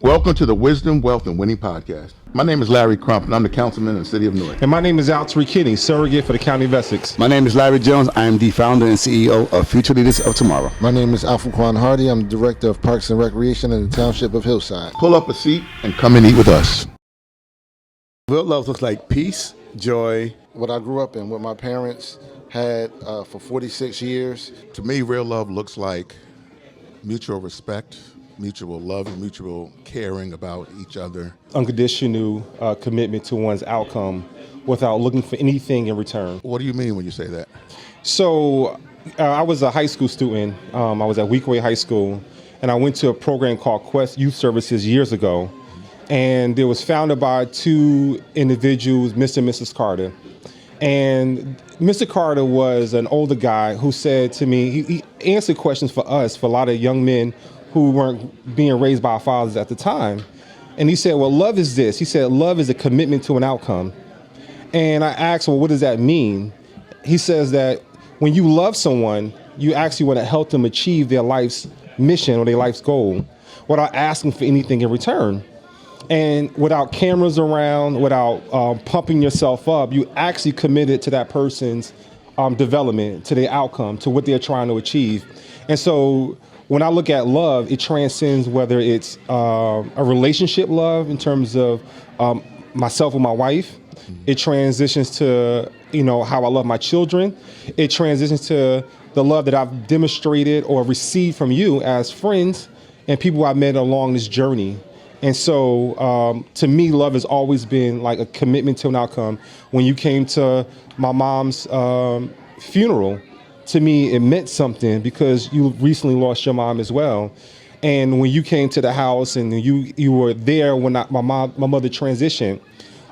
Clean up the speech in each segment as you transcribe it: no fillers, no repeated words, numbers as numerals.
Welcome to the Wisdom, Wealth, and Winning Podcast. My name is Larry Crump, and I'm the councilman in the city of Newark. And my name is Al Kinney, surrogate for the County of Essex. My name is Larry Jones. I am the founder and CEO of Future Leaders of Tomorrow. My name is Alpha Quan Hardy. I'm the director of Parks and Recreation in the Township of Hillside. Pull up a seat and come and eat with us. Real love looks like peace, joy. What I grew up in, what my parents had for 46 years. To me, real love looks like mutual respect, mutual love, and mutual caring about each other. Unconditional commitment to one's outcome without looking for anything in return. What do you mean when you say that? So I was a high school student. I was at Weequahic High School, and I went to a program called Quest Youth Services years ago. And it was founded by two individuals, Mr. and Mrs. Carter. And Mr. Carter was an older guy who said to me, he answered questions for us, for a lot of young men who weren't being raised by our fathers at the time. And he said, well, love is this. He said, love is a commitment to an outcome. And I asked, well, what does that mean? He says that when you love someone, you actually want to help them achieve their life's mission or their life's goal without asking for anything in return. And without cameras around, without pumping yourself up, you actually committed to that person's development, to their outcome, to what they're trying to achieve. And so when I look at love, it transcends whether it's a relationship love in terms of myself and my wife. It transitions to, how I love my children. It transitions to the love that I've demonstrated or received from you as friends and people I've met along this journey. And so to me, love has always been like a commitment to an outcome. When you came to my mom's funeral, to me, it meant something because you recently lost your mom as well. And when you came to the house and you were there when my mother transitioned,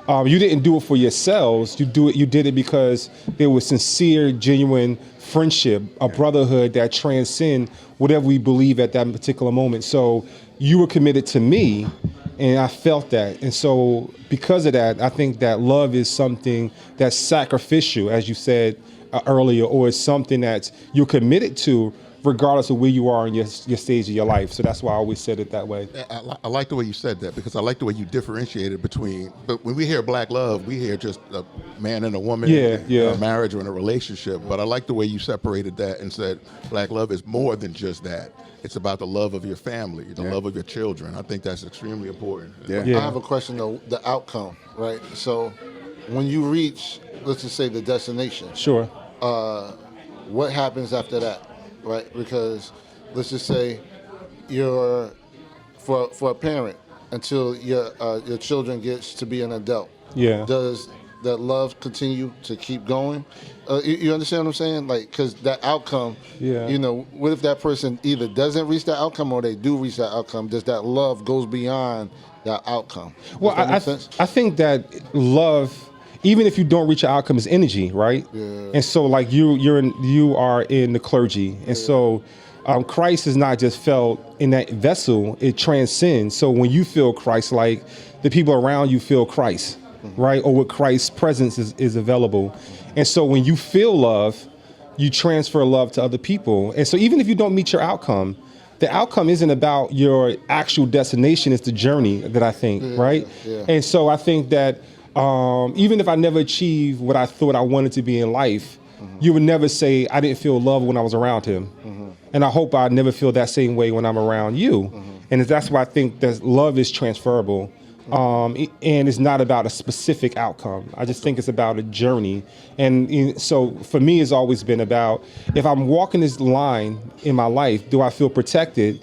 you didn't do it for yourselves. You did it because there was sincere, genuine friendship, a brotherhood that transcend whatever we believe at that particular moment. So you were committed to me, and I felt that. And so because of that, I think that love is something that's sacrificial, as you said earlier, or is something that you're committed to regardless of where you are in your stage of your life. So that's why I always said it that way. I like the way you said that because I like the way you differentiated between, but when we hear black love, we hear just a man and a woman in a marriage or in a relationship. But I like the way you separated that and said black love is more than just that. It's about the love of your family, the love of your children. I think that's extremely important. I have a question though, the outcome, right? So when you reach, let's just say the destination. Sure. What happens after that? Right, because let's just say you're for a parent until your children gets to be an adult. Yeah. Does that love continue to keep going? You understand what I'm saying? Like, because that outcome. Yeah. What if that person either doesn't reach that outcome or they do reach that outcome? Does that love goes beyond that outcome? Well, I think that love, even if you don't reach your outcome, is energy, right? Yeah. And so, like you are in the clergy, and so Christ is not just felt in that vessel; it transcends. So when you feel Christ, like the people around you feel Christ, right? Or what Christ's presence is available. And so when you feel love, you transfer love to other people. And so even if you don't meet your outcome, the outcome isn't about your actual destination; it's the journey that I think, right? Yeah. And so I think that. Even if I never achieved what I thought I wanted to be in life, you would never say I didn't feel love when I was around him. And I hope I never feel that same way when I'm around you. And that's why I think that love is transferable. And it's not about a specific outcome. I just think it's about a journey. And so for me, it's always been about, if I'm walking this line in my life, do I feel protected?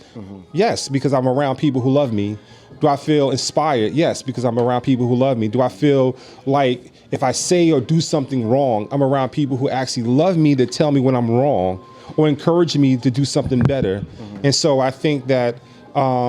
Yes, because I'm around people who love me. Do I feel inspired? Yes, because I'm around people who love me. Do I feel like if I say or do something wrong, I'm around people who actually love me to tell me when I'm wrong or encourage me to do something better? And so I think that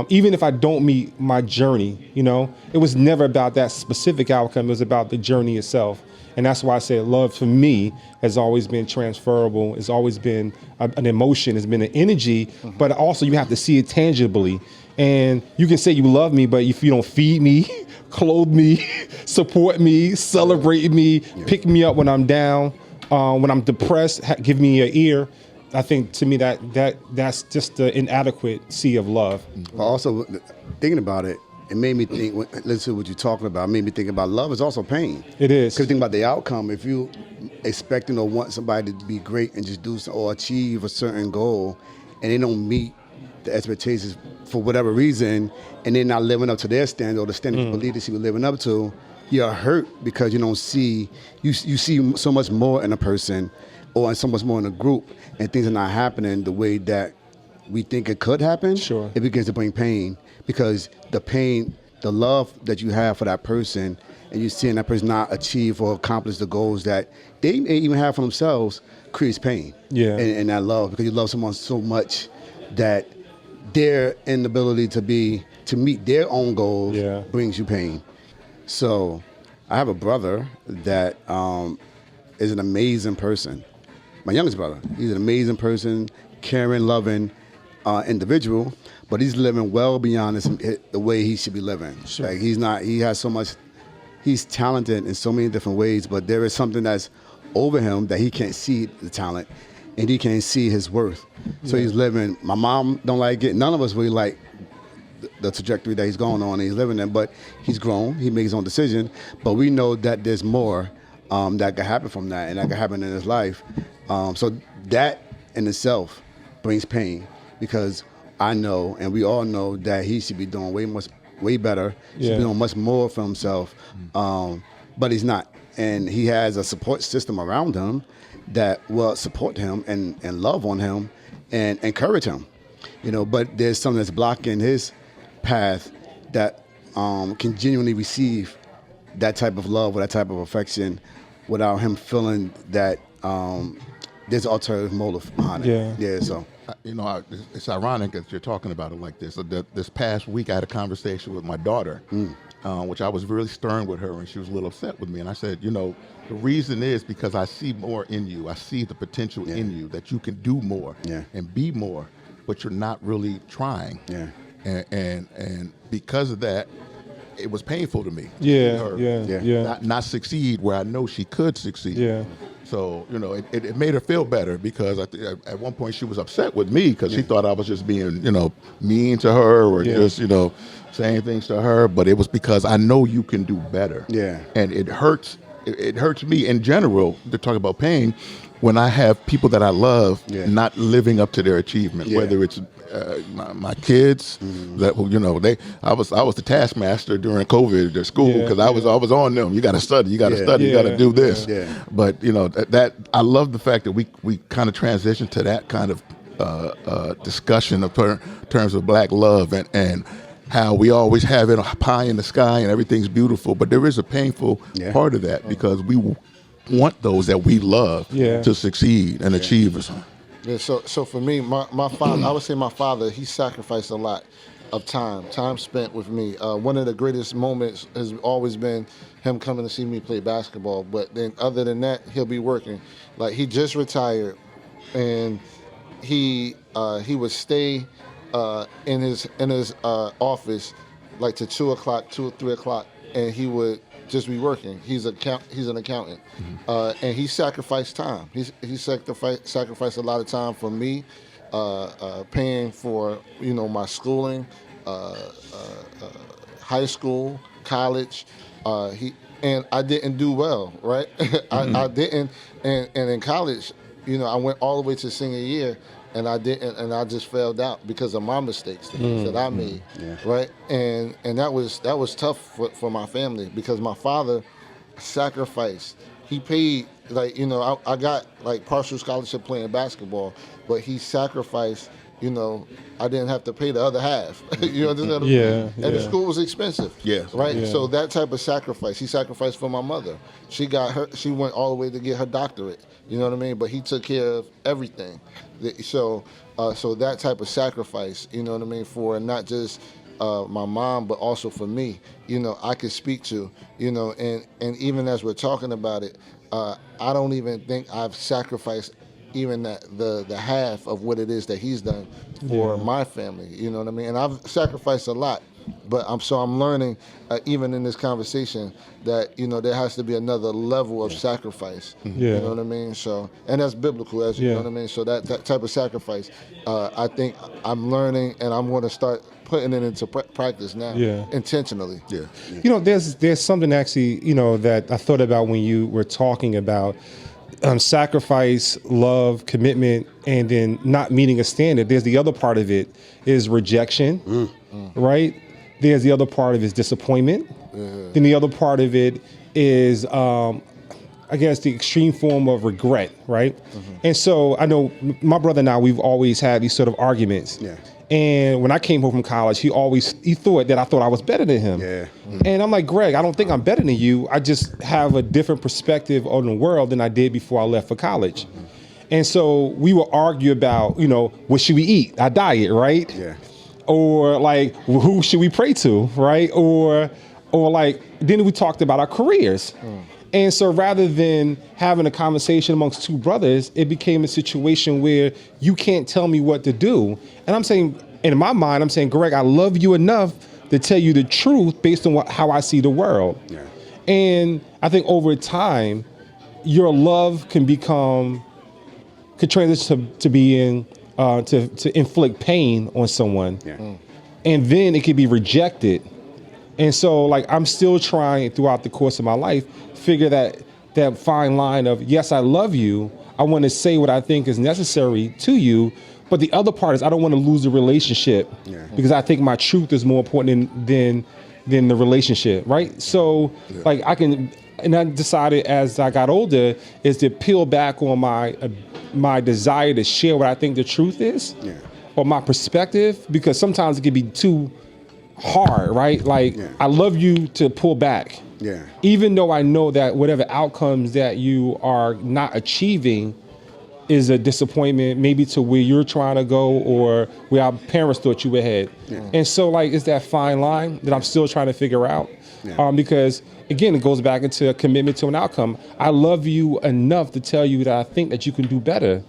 even if I don't meet my journey, it was never about that specific outcome. It was about the journey itself. And that's why I say love for me has always been transferable. It's always been an emotion. It's been an energy, but also you have to see it tangibly. And you can say you love me, but if you don't feed me, clothe me, support me, celebrate me, pick me up when I'm down, when I'm depressed, give me your ear, I think to me that's just the inadequacy of love. Also, thinking about it, it made me think. Listen to what you're talking about. It made me think about love is also pain. It is. Because think about the outcome. If you expecting or want somebody to be great and just do or achieve a certain goal, and they don't meet the expectations for whatever reason, and they're not living up to their standard or the standard you believe they should be living up to, you're hurt because you don't see you see so much more in a person or so much more in a group, and things are not happening the way that we think it could happen. Sure. It begins to bring pain because the pain, the love that you have for that person, and you seeing that person not achieve or accomplish the goals that they may even have for themselves, creates pain. Yeah. And that love, because you love someone so much that their inability to meet their own goals brings you pain. So I have a brother that is an amazing person. My youngest brother. He's an amazing person, caring, loving individual, but he's living well beyond the way he should be living. Sure. Like he has so much, he's talented in so many different ways, but there is something that's over him that he can't see the talent and he can't see his worth. So he's living, my mom don't like it, none of us really like the trajectory that he's going on and he's living in, but he's grown, he makes his own decision, but we know that there's more that could happen from that and that could happen in his life. So that in itself brings pain because I know and we all know that he should be doing way better, should be doing much more for himself, but he's not. And he has a support system around him that will support him and love on him and encourage him. But there's something that's blocking his path that can genuinely receive that type of love or that type of affection without him feeling that there's an alternative motive behind it. Yeah. So. It's ironic that you're talking about it like this. This past week, I had a conversation with my daughter, which I was really stern with her, and she was a little upset with me. And I said, the reason is because I see more in you. I see the potential in you that you can do more and be more, but you're not really trying. Yeah. And because of that, it was painful to me. Not succeed where I know she could succeed. Yeah. So, it made her feel better because at one point she was upset with me because she thought I was just being, mean to her or just, saying things to her. But it was because I know you can do better. Yeah. And it hurts. It hurts me in general to talk about pain when I have people that I love not living up to their achievement, whether it's my kids that I was the taskmaster during COVID at school because I was on them. You got to study, you got to study, you got to do this. But that I love the fact that we kind of transitioned to that kind of discussion of terms of black love and how we always have it pie in the sky and everything's beautiful, but there is a painful part of that because we want those that we love to succeed and achieve or something. Yeah, so for me, my father, I would say my father, he sacrificed a lot of time spent with me. One of the greatest moments has always been him coming to see me play basketball. But then other than that, he'll be working. Like he just retired, and he would stay in his office like to 2 or 3 o'clock, and he would just be working. He's an accountant, and he sacrificed time. He sacrificed a lot of time for me, paying for my schooling, high school, college. And I didn't do well, right? I didn't, and in college, I went all the way to senior year. And I didn't, and I just failed out because of my mistakes that I made, right? And that was tough for my family because my father sacrificed. He paid I got like partial scholarship playing basketball, but he sacrificed. I didn't have to pay the other half. You understand? And the school was expensive. Yes. Right. Yeah. So that type of sacrifice, he sacrificed for my mother. She went all the way to get her doctorate. You know what I mean? But he took care of everything. So that type of sacrifice, you know what I mean, for not just my mom, but also for me, I could speak to, and even as we're talking about it, I don't even think I've sacrificed even the half of what it is that he's done for my family. You know what I mean? And I've sacrificed a lot. But I'm learning, even in this conversation, that there has to be another level of sacrifice. You know what I mean? So, and that's biblical, as you know what I mean. So that type of sacrifice, I think I'm learning, and I'm going to start putting it into practice now, intentionally. Yeah. You know, there's something actually, you know, that I thought about when you were talking about sacrifice, love, commitment, and then not meeting a standard. There's the other part of it is rejection, right? There's the other part of it is disappointment. Then the other part of it is, I guess, the extreme form of regret, right? And so I know my brother and I, we've always had these sort of arguments. Yeah. And when I came home from college, he thought that I thought I was better than him. Yeah. And I'm like, Greg, I don't think I'm better than you. I just have a different perspective on the world than I did before I left for college. And so we would argue about, you know, what should we eat? Our diet, right? Yeah. Or like, who should we pray to, right? Or like, then we talked about our careers. And so rather than having a conversation amongst two brothers, it became a situation where you can't tell me what to do. And I'm saying, in my mind, I'm saying, Greg, I love you enough to tell you the truth based on how I see the world. Yeah. And I think over time, your love can transition to being, to inflict pain on someone. Yeah. And then it can be rejected. And so, like, I'm still trying throughout the course of my life, figure that fine line of, yes, I love you. I want to say what I think is necessary to you. But the other part is I don't want to lose the relationship because I think my truth is more important than the relationship, right? So, like, and I decided as I got older is to peel back on my desire to share what I think the truth is or my perspective, because sometimes it can be too hard, right? Like, I love you to pull back. Yeah. Even though I know that whatever outcomes that you are not achieving is a disappointment, maybe to where you're trying to go or where our parents thought you were headed. And so, like, it's that fine line that I'm still trying to figure out. Because, again, it goes back into a commitment to an outcome. I love you enough to tell you that I think that you can do better.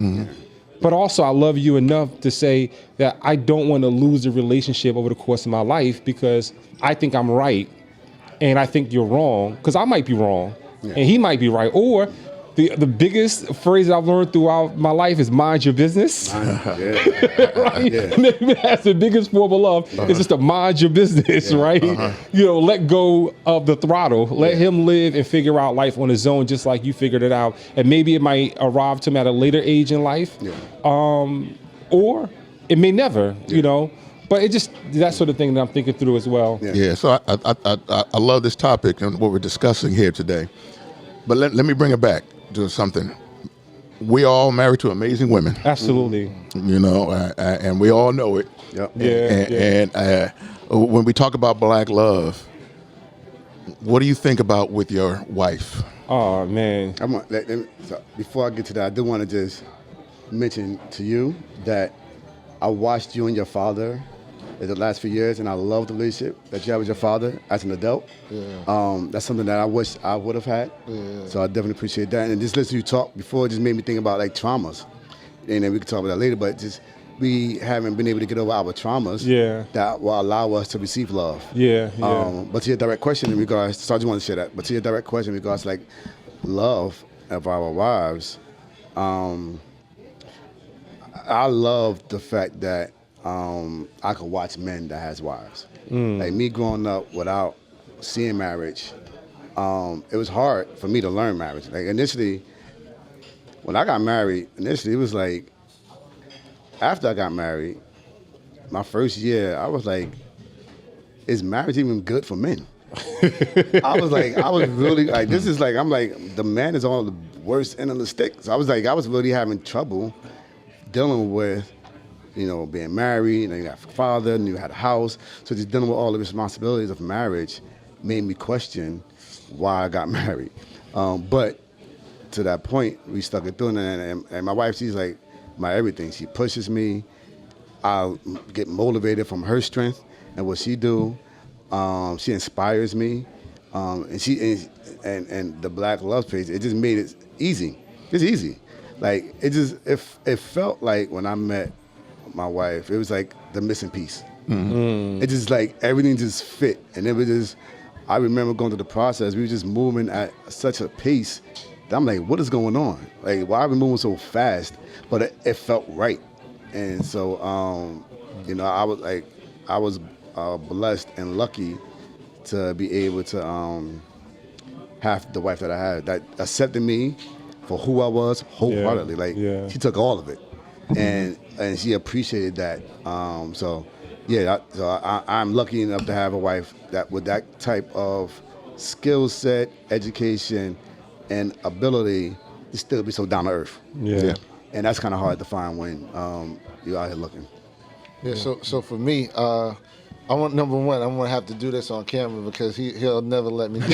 But also, I love you enough to say that I don't want to lose the relationship over the course of my life because I think I'm right and I think you're wrong, because I might be wrong and he might be right. Or the biggest phrase I've learned throughout my life is mind your business. Right? Maybe that's the biggest form of love. It's just to mind your business, right? You know, let go of the throttle. Let him live and figure out life on his own, just like you figured it out. And maybe it might arrive to him at a later age in life, or it may never, you know. But it just, that sort of thing that I'm thinking through as well. Yeah, so I love this topic and what we're discussing here today. But let me bring it back to something. We all married to amazing women. Absolutely. You know, and we all know it. And when we talk about black love, what do you think about with your wife? Oh, man. So before I get to that, I do want to just mention to you that I watched you and your father in the last few years, and I love the relationship that you have with your father as an adult. That's something that I wish I would have had. So I definitely appreciate that. And just listening to you talk before just made me think about like traumas. And then we can talk about that later, but just we haven't been able to get over our traumas that will allow us to receive love. But to your direct question in regards, so I just want to share that, but to your direct question in regards to like love of our wives, I love the fact that I could watch men that has wives. Like me growing up without seeing marriage, it was hard for me to learn marriage. Like initially, when I got married, it was like, after I got married, my first year, I was like, is marriage even good for men? I was really like, this is like, I'm like, the man is on the worst end of the stick. So I was really having trouble dealing with, you know, being married, and then you got a father, and you had a house. So just dealing with all the responsibilities of marriage made me question why I got married. But to that point, we stuck it through, and my wife, she's like my everything. She pushes me. I get motivated from her strength and what she do. She inspires me, and the Black Love page. It just made it easy. It's easy. Like it felt like when I met my wife, it was like the missing piece. It just like everything just fit, and it was just. I remember going through the process. We were just moving at such a pace that I'm like, what is going on? Like, why are we moving so fast? But it felt right, and so you know, I was like, I was blessed and lucky to be able to have the wife that I had that accepted me for who I was wholeheartedly. She took all of it, and she appreciated that. I'm lucky enough to have a wife that with that type of skill set, education, and ability to still be so down to earth. Yeah. And that's kind of hard to find when you're out here looking. Yeah. So for me, I want number one. I'm gonna have to do this on camera because he'll never let me down.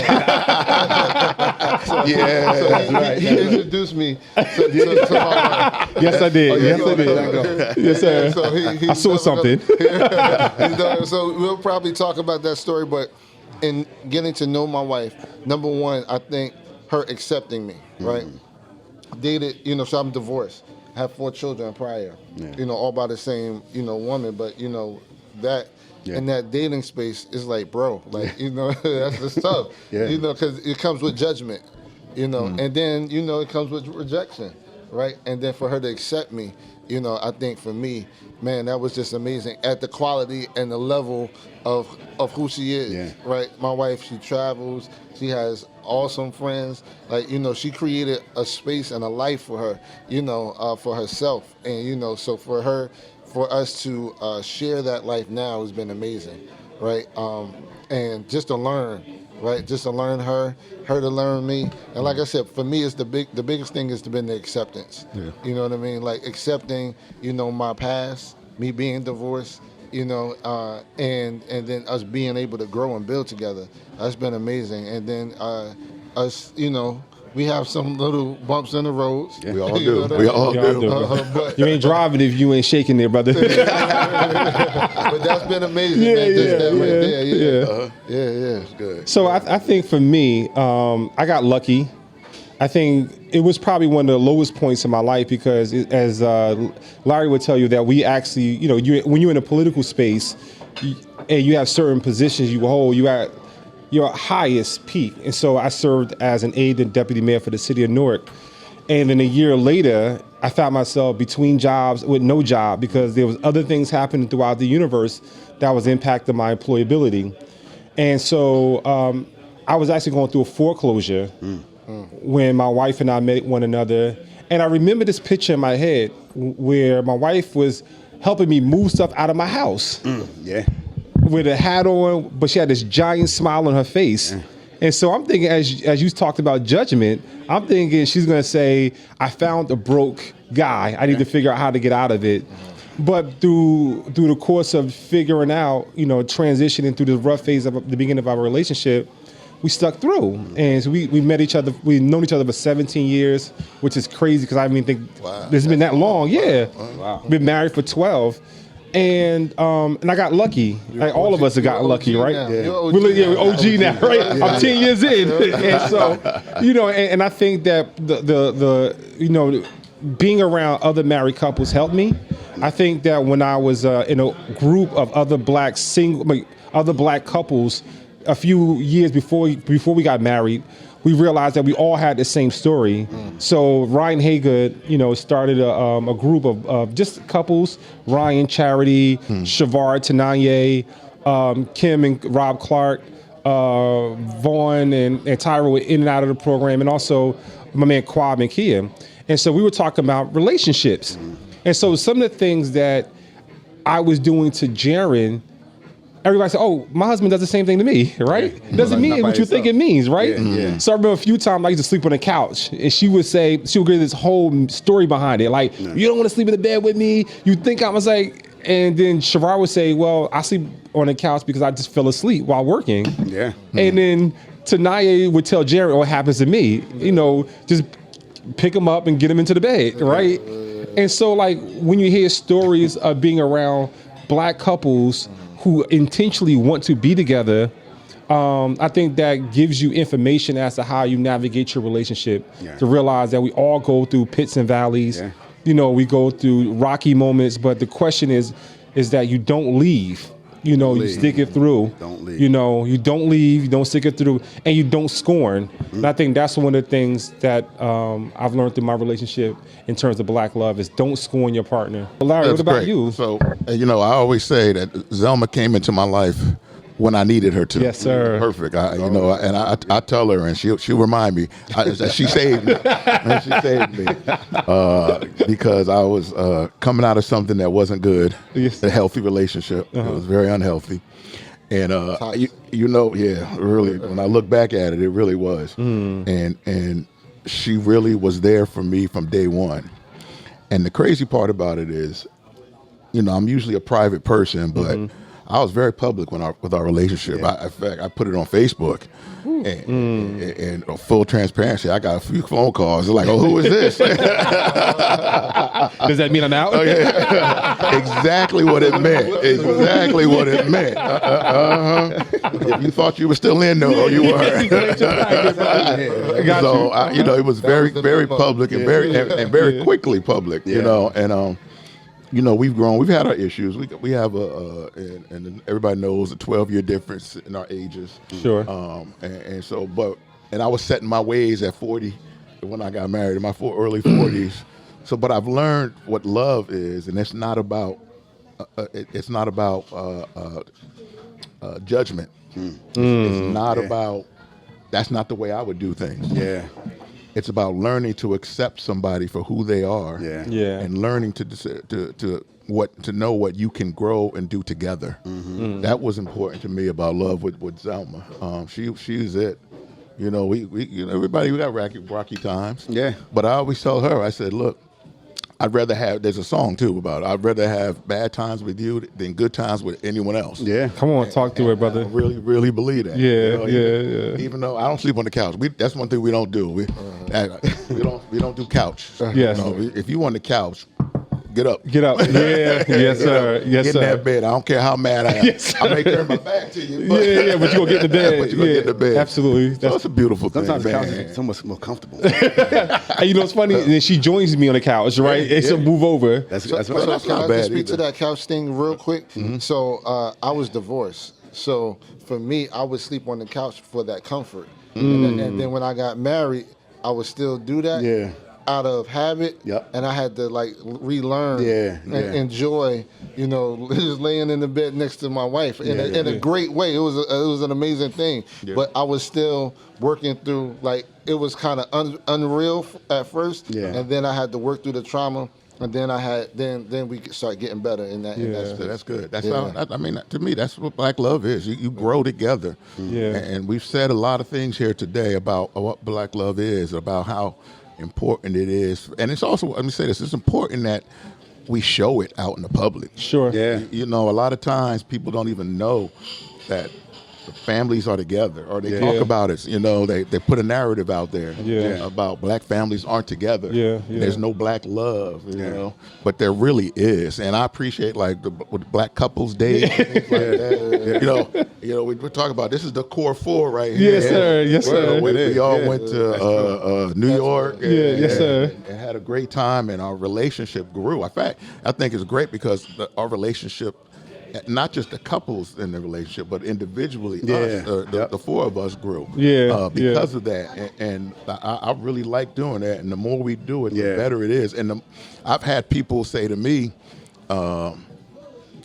He introduced me to my wife. Yes, I did. Yes, I did. Yes, sir. So I saw something. So we'll probably talk about that story, but in getting to know my wife, number one, I think her accepting me, right? Dated, so I'm divorced. I have 4 children prior, all by the same, woman, but that in that dating space is like, bro, like, that's the stuff, because it comes with judgment, and then, it comes with rejection, right? And then for her to accept me, I think for me, man, that was just amazing at the quality and the level of who she is, right? My wife, she travels, she has awesome friends, like, she created a space and a life for her, for herself. And, so for us to share that life now has been amazing, right? And just to learn, right? Just to learn her to learn me. And like I said, for me, it's the biggest thing has been the acceptance. Yeah. You know what I mean? Like accepting, my past, me being divorced, and then us being able to grow and build together. That's been amazing. And then us, we have some little bumps in the roads. Yeah. We all do. We all do. But you ain't driving if you ain't shaking there, brother. But that's been amazing. Yeah, man. It's good. So I think for me, I got lucky. I think it was probably one of the lowest points in my life because, as Larry would tell you, that we actually, when you're in a political space and you have certain positions you hold, you at your highest peak. And so I served as an aide and deputy mayor for the city of Newark. And then a year later, I found myself between jobs with no job because there was other things happening throughout the universe that was impacting my employability. And so I was actually going through a foreclosure when my wife and I met one another. And I remember this picture in my head where my wife was helping me move stuff out of my house. With a hat on, but she had this giant smile on her face. And so I'm thinking, as you talked about judgment, I'm thinking she's gonna say, I found a broke guy. I need to figure out how to get out of it. But through the course of figuring out, transitioning through the rough phase of the beginning of our relationship, we stuck through. And so we met each other, we've known each other for 17 years, which is crazy because I didn't even think it's been that long. Yeah. Wow. Been married for 12. And I got lucky. Like all of us have gotten lucky, right? We're OG now, right? I'm 10 years in, and so and I think that the being around other married couples helped me. I think that when I was in a group of other black couples a few years before we got married, we realized that we all had the same story. So Ryan Haygood, started a group of just couples, Ryan, Charity, Shavar, Tananye, Kim and Rob Clark, Vaughn and Tyra were in and out of the program, and also my man Quab and Kia. And so we were talking about relationships. And so some of the things that I was doing to Jaren, everybody said, oh, my husband does the same thing to me, right? It doesn't mean what you think it means, right? So I remember a few times I used to sleep on the couch, and she would give this whole story behind it. Like, you don't want to sleep in the bed with me. You think I was like, and then Shavar would say, well, I sleep on the couch because I just fell asleep while working. Yeah. And then Tanaya would tell Jared what happens to me, just pick him up and get him into the bed, right? And so like when you hear stories of being around black couples who intentionally want to be together, I think that gives you information as to how you navigate your relationship, to realize that we all go through pits and valleys. We go through rocky moments, but the question is that you don't leave. You know, you stick it through. Don't leave. You know, you don't leave, you don't stick it through, and you don't scorn. And I think that's one of the things that I've learned through my relationship in terms of black love is don't scorn your partner. Larry, That's what about great. you? So, you know, I always say that Zelma came into my life when I needed her to. Yes, sir. Perfect. You know, and I tell her, and she'll remind me. She saved me. She saved me because I was coming out of something that wasn't good. Yes. A healthy relationship. It was very unhealthy. And you know, yeah, really. When I look back at it, it really was. And she really was there for me from day one. And the crazy part about it is, you know, I'm usually a private person, but I was very public with our relationship. In fact, I put it on Facebook, and full transparency. I got a few phone calls. They're like, "Oh, who is this?" Does that mean I'm out? Oh, yeah. Exactly what it meant. Exactly what it meant. If you thought you were still in, no, you weren't. So you know, it was very public and very quickly public. You know, and you know, we've grown. We've had our issues. We have and everybody knows a 12-year difference in our ages. Sure. And so, and I was setting my ways at 40 when I got married in my early 40s. So, but I've learned what love is, and it's not about judgment. It's not about. That's not the way I would do things. Yeah. It's about learning to accept somebody for who they are. Yeah. Yeah. And learning to know what you can grow and do together. That was important to me about love with Zelma. She's it. You know, we you know, everybody, we got rocky times. Yeah. But I always tell her, I said, look, I'd rather have, there's a song too about it, I'd rather have bad times with you than good times with anyone else. Yeah. Come on, talk to her, brother. I really, really believe that. Yeah, You know, even though I don't sleep on the couch, that's one thing we don't do. We don't do couch. Yes. You know, if you on the couch, get up. Get up. Yeah. Yes, sir. Yes, Get sir. in that bed. I don't care how mad I am. Yes, I may turn my back to you. Yeah, but you gonna get in the bed. But you gonna get in the bed. Absolutely. So it's a beautiful thing, Sometimes the couch man. is so much more comfortable. And you know what's funny? And then she joins me on the couch, right? It's a move over. That's So right. can not I bad just speak either. to that couch thing real quick? So I was divorced. So for me, I would sleep on the couch for that comfort. And then when I got married, I would still do that. Yeah. Out of habit, Yep. and I had to like relearn and enjoy, you know, just laying in the bed next to my wife in a great way. It was an amazing thing, but I was still working through, like, it was kind of unreal at first, and then I had to work through the trauma, and then then we could start getting better in that. In that space. That's good. That's how, I mean, to me, that's what black love is. You grow together. Yeah. And we've said a lot of things here today about what black love is, about how important it is. And it's also, let me say this, it's important that we show it out in the public. Sure. Yeah. You know, a lot of times people don't even know that the families are together, or they talk about it. You know, they put a narrative out there about black families aren't together. Yeah. There's no black love, you know, but there really is. And I appreciate, like, with Black Couples Day, and things like that. You know, we talk about, this is the core four right here. Yes, sir. Yes, sir. We all went to New York. Yes, sir. And had a great time, and our relationship grew. In fact, I think it's great because our relationship, not just the couples in the relationship, but individually, the four of us grew. Because of that, and I really like doing that. And the more we do it, the better it is. And I've had people say to me,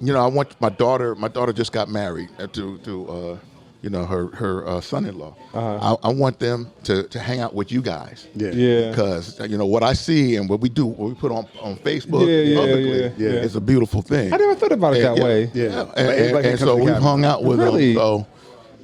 you know, I want my daughter. My daughter just got married to you know, her son-in-law. I want them to hang out with you guys. Because, you know, what I see and what we do, what we put on Facebook publicly is a beautiful thing. I never thought about it that way. And so we've hung out with Really? them. So,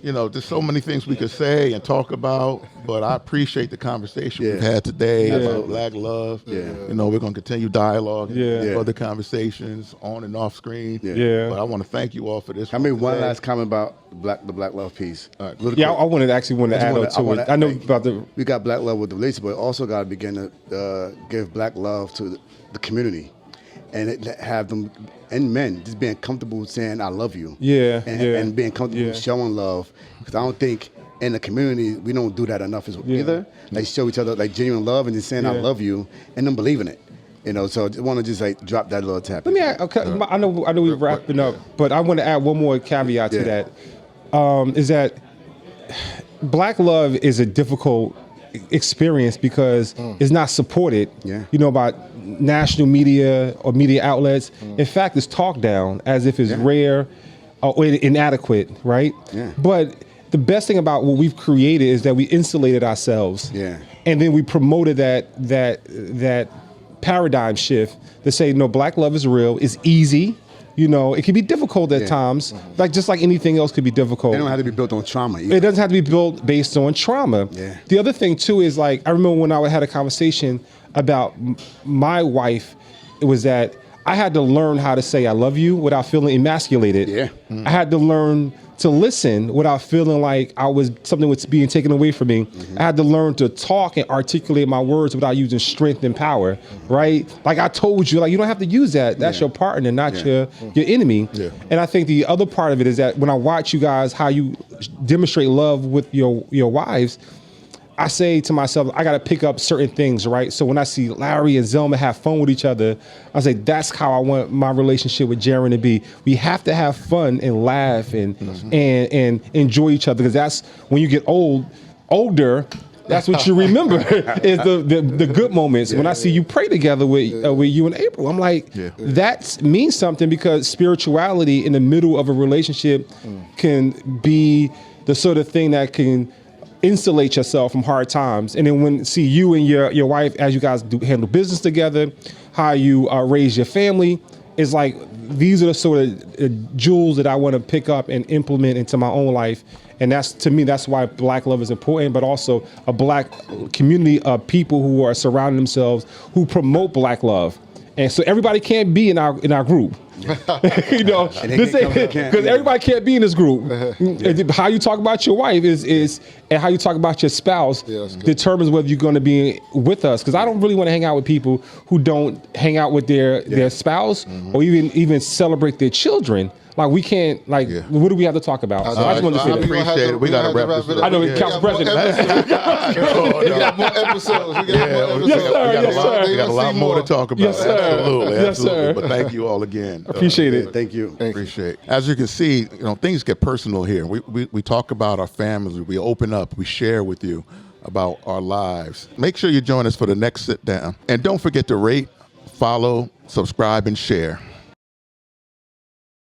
you know, there's so many things we could say and talk about, but I appreciate the conversation we've had today about black love. You know, we're going to continue dialogue and other conversations on and off screen. But I want to thank you all for this. I mean, one last comment about the black love piece. Yeah, I wanted to actually want to add on to it. I know about the. We got black love with the relationship, but also got to begin to give black love to the community, and have them and men just being comfortable saying "I love you." And being comfortable showing love, because I don't think in the community we don't do that enough either. Like show each other like genuine love and just saying "I love you" and them believing it. So I want to just like drop that little tap. Let me add, okay, I know we're wrapping up, but I want to add one more caveat to that. Is that Black love is a difficult experience because it's not supported, by national media or media outlets. In fact, it's talked down as if it's rare or inadequate, right? Yeah. But the best thing about what we've created is that we insulated ourselves. Yeah. And then we promoted that paradigm shift to say, no, Black love is real, it's easy. It can be difficult at times, just like anything else could be difficult. It don't have to be built on trauma either. It doesn't have to be built based on trauma. Yeah. The other thing too is I remember when I had a conversation about my wife, it was that I had to learn how to say I love you without feeling emasculated. Yeah. I had to learn to listen without feeling like something was being taken away from me. I had to learn to talk and articulate my words without using strength and power, right? Like I told you, you don't have to use that. That's your partner, not your enemy. Yeah. And I think the other part of it is that when I watch you guys, how you demonstrate love with your wives, I say to myself, I got to pick up certain things, right? So when I see Larry and Zelma have fun with each other, I say, that's how I want my relationship with Jaron to be. We have to have fun and laugh and enjoy each other, because that's when you get older, that's what you remember is the good moments. When I see you pray together with you and April, I'm like, that means something, because spirituality in the middle of a relationship can be the sort of thing that can insulate yourself from hard times. And then when see you and your wife, as you guys handle business together, how you raise your family, is like, these are the sort of jewels that I want to pick up and implement into my own life. And that's, to me, that's why Black love is important, but also a Black community of people who are surrounding themselves, who promote Black love. And so everybody can't be in our group. Because everybody can't be in this group. How you talk about your wife is and how you talk about your spouse determines whether you're going to be with us. Because I don't really want to hang out with people who don't hang out with their spouse or even celebrate their children. Like, we can't, what do we have to talk about? So I just wanted to say that. Appreciate it. We got to wrap this up. I know, Council President. We got more episodes. We got a lot more to talk about. Yes, sir. Absolutely. Yes, sir. But thank you all again. Appreciate it. Thank you. Appreciate it. As you can see, things get personal here. We talk about our families. We open up. We share with you about our lives. Make sure you join us for the next sit down. And don't forget to rate, follow, subscribe, and share.